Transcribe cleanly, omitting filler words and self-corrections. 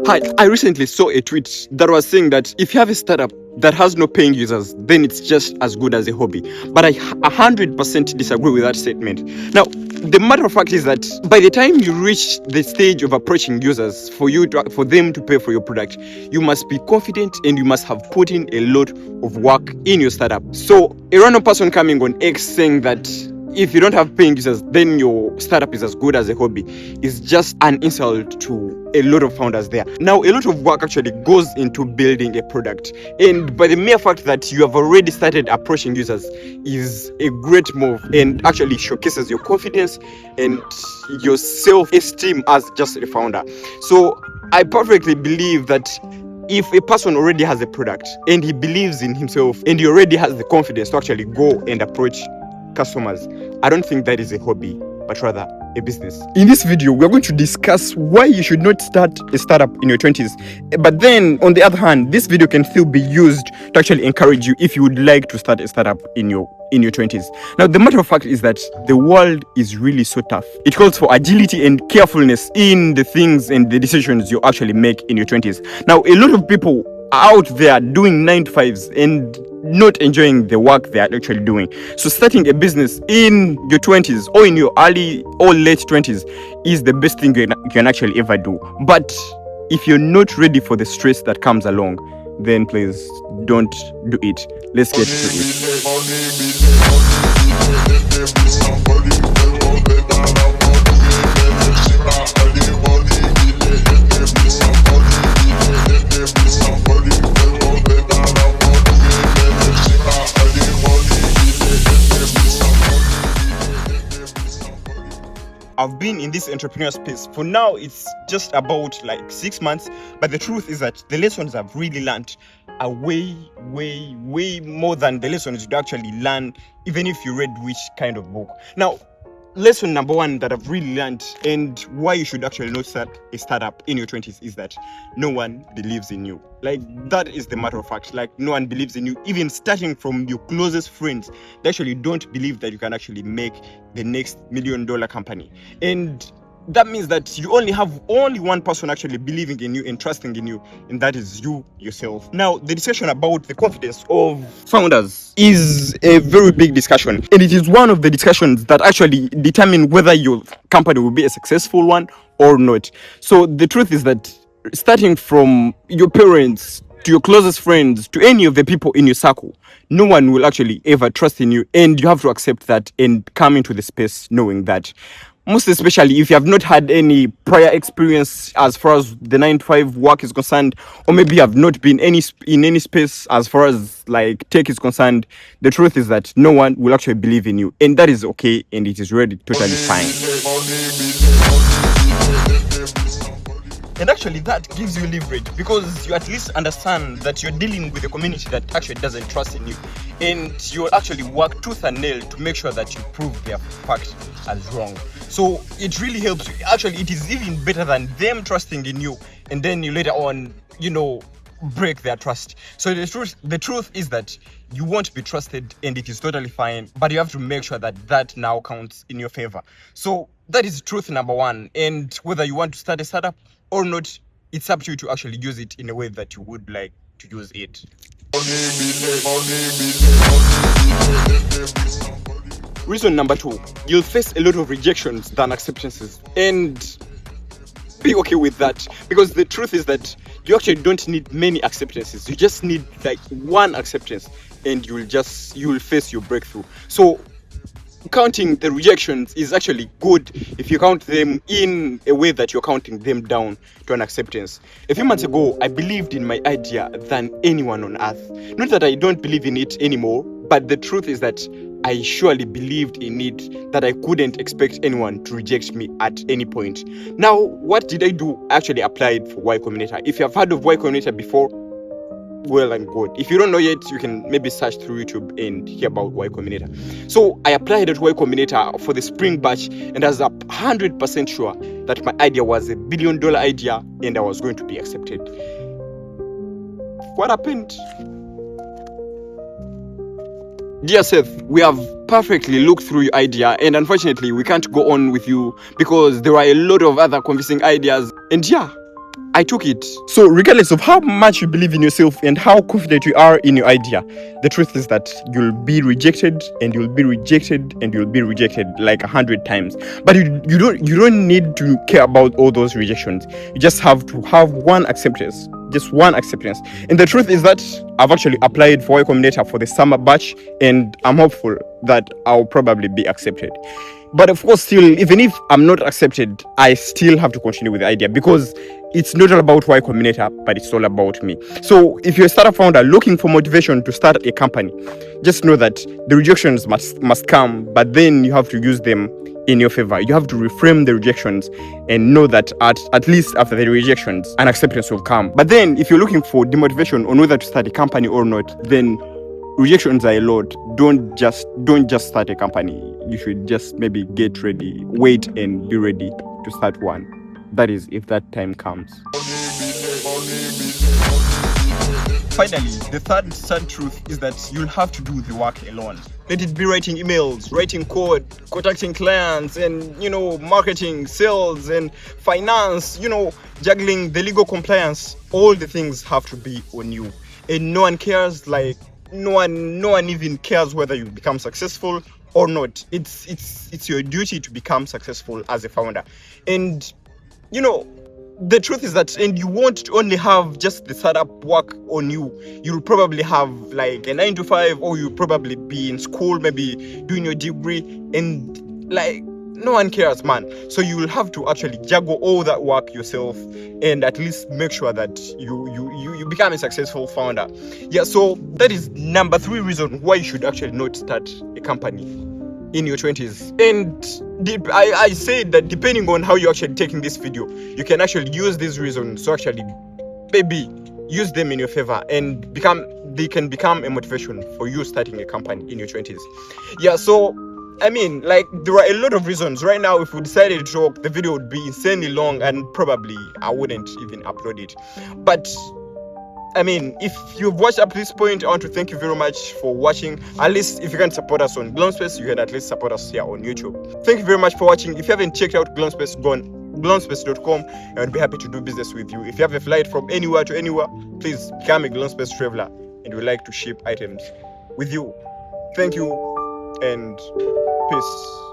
Hi, I recently saw a tweet that was saying that if you have a startup that has no paying users, then it's just as good as a hobby. But I 100% disagree with that statement. Now, the matter of fact is that by the time you reach the stage of approaching users for them to pay for your product, you must be confident and you must have put in a lot of work in your startup. So a random person coming on X saying that if you don't have paying users, then your startup is as good as a hobby is just an insult to a lot of founders there. Now, a lot of work actually goes into building a product, and by the mere fact that you have already started approaching users is a great move and actually showcases your confidence and your self-esteem as just a founder. So I perfectly believe that if a person already has a product and he believes in himself and he already has the confidence to actually go and approach customers, I don't think that is a hobby, but rather a business. In this video, we're going to discuss why you should not start a startup in your 20s. But then, on the other hand, this video can still be used to actually encourage you if you would like to start a startup in your 20s. Now, the matter of fact is that the world is really so tough. It calls for agility and carefulness in the things and the decisions you actually make in your 20s. Now, a lot of people are out there doing 9-to-5s and not enjoying the work they are actually doing. So starting a business in your 20s or in your early or late 20s is the best thing you can actually ever do. But if you're not ready for the stress that comes along, then please don't do it. Let's get to it. I've been in this entrepreneur space for now, it's just about like 6 months, but the truth is that the lessons I've really learned are way more than the lessons you'd actually learn even if you read which kind of book. Now, lesson number one that I've really learned and why you should actually not start a startup in your 20s is that no one believes in you. Like, that is the matter of fact. Like, no one believes in you. Even starting from your closest friends, they actually don't believe that you can actually make the next $1 million company. And that means that you only have one person actually believing in you and trusting in you, and that is you yourself. Now, the discussion about the confidence of founders is a very big discussion, and it is one of the discussions that actually determine whether your company will be a successful one or not. So the truth is that starting from your parents to your closest friends to any of the people in your circle, no one will actually ever trust in you, and you have to accept that and come into the space knowing that. Most especially if you have not had any prior experience as far as the 9-to-5 work is concerned, or maybe you have not been in any space as far as like tech is concerned, the truth is that no one will actually believe in you, and that is okay, and it is really totally fine. And actually that gives you leverage because you at least understand that you're dealing with a community that actually doesn't trust in you, and you'll actually work tooth and nail to make sure that you prove their fact as wrong. So it really helps you. Actually, it is even better than them trusting in you and then you later on, break their trust. So the truth is that you won't be trusted, and it is totally fine, but you have to make sure that now counts in your favor. So that is truth number one. And whether you want to start a startup or not, it's up to you to actually use it in a way that you would like to use it. Reason number two, you'll face a lot of rejections than acceptances, and be okay with that, because the truth is that you actually don't need many acceptances. You just need like one acceptance, and you will face your breakthrough. So counting the rejections is actually good if you count them in a way that you're counting them down to an acceptance. A few months ago, I believed in my idea than anyone on earth. Not that I don't believe in it anymore, but the truth is that I surely believed in it, that I couldn't expect anyone to reject me at any point. Now, what did I do? I actually applied for Y Combinator. If you have heard of Y Combinator before, well and good. If you don't know yet, you can maybe search through YouTube and hear about Y Combinator. So I applied at Y Combinator for the spring batch, and I was 100% sure that my idea was $1 billion idea and I was going to be accepted. What happened? Dear Seth, we have perfectly looked through your idea, and unfortunately we can't go on with you because there are a lot of other convincing ideas, and yeah, I took it. So regardless of how much you believe in yourself and how confident you are in your idea, the truth is that you'll be rejected and you'll be rejected and you'll be rejected like 100 times. But you don't need to care about all those rejections. You just have to have one acceptance. Just one acceptance. And the truth is that I've actually applied for Y Combinator for the summer batch, and I'm hopeful that I'll probably be accepted. But of course, still, even if I'm not accepted, I still have to continue with the idea, because it's not all about Y Combinator, but it's all about me. So if you're a startup founder looking for motivation to start a company, just know that the rejections must come, but then you have to use them in your favor. You have to reframe the rejections and know that at least after the rejections, an acceptance will come. But then if you're looking for demotivation on whether to start a company or not, then rejections are a lot. Don't just start a company. You should just maybe get ready, wait and be ready to start one. That is, if that time comes. Finally, the third sad truth is that you'll have to do the work alone. Let it be writing emails, writing code, contacting clients, and marketing, sales, and finance, juggling the legal compliance. All the things have to be on you. And no one cares, no one even cares whether you become successful or not. It's your duty to become successful as a founder. And the truth is that, and you won't only have just the startup work on you. You'll probably have like a 9 to 5, or you'll probably be in school, maybe doing your degree, and no one cares, man. So you will have to actually juggle all that work yourself, and at least make sure that you become a successful founder. Yeah, so that is number 3 reason why you should actually not start a company in your 20s. And I said that depending on how you're actually taking this video, you can actually use these reasons to actually maybe use them in your favor, and they can become a motivation for you starting a company in your 20s. Yeah, so there are a lot of reasons. Right now, if we decided to talk, the video would be insanely long, and probably I wouldn't even upload it. But if you've watched up to this point, I want to thank you very much for watching. At least if you can support us on Glowspace, you can at least support us here on YouTube. Thank you very much for watching. If you haven't checked out Glowspace, go on glowspace.com, and I'd be happy to do business with you. If you have a flight from anywhere to anywhere, please become a Glowspace traveler, and we'd like to ship items with you. Thank you, and peace.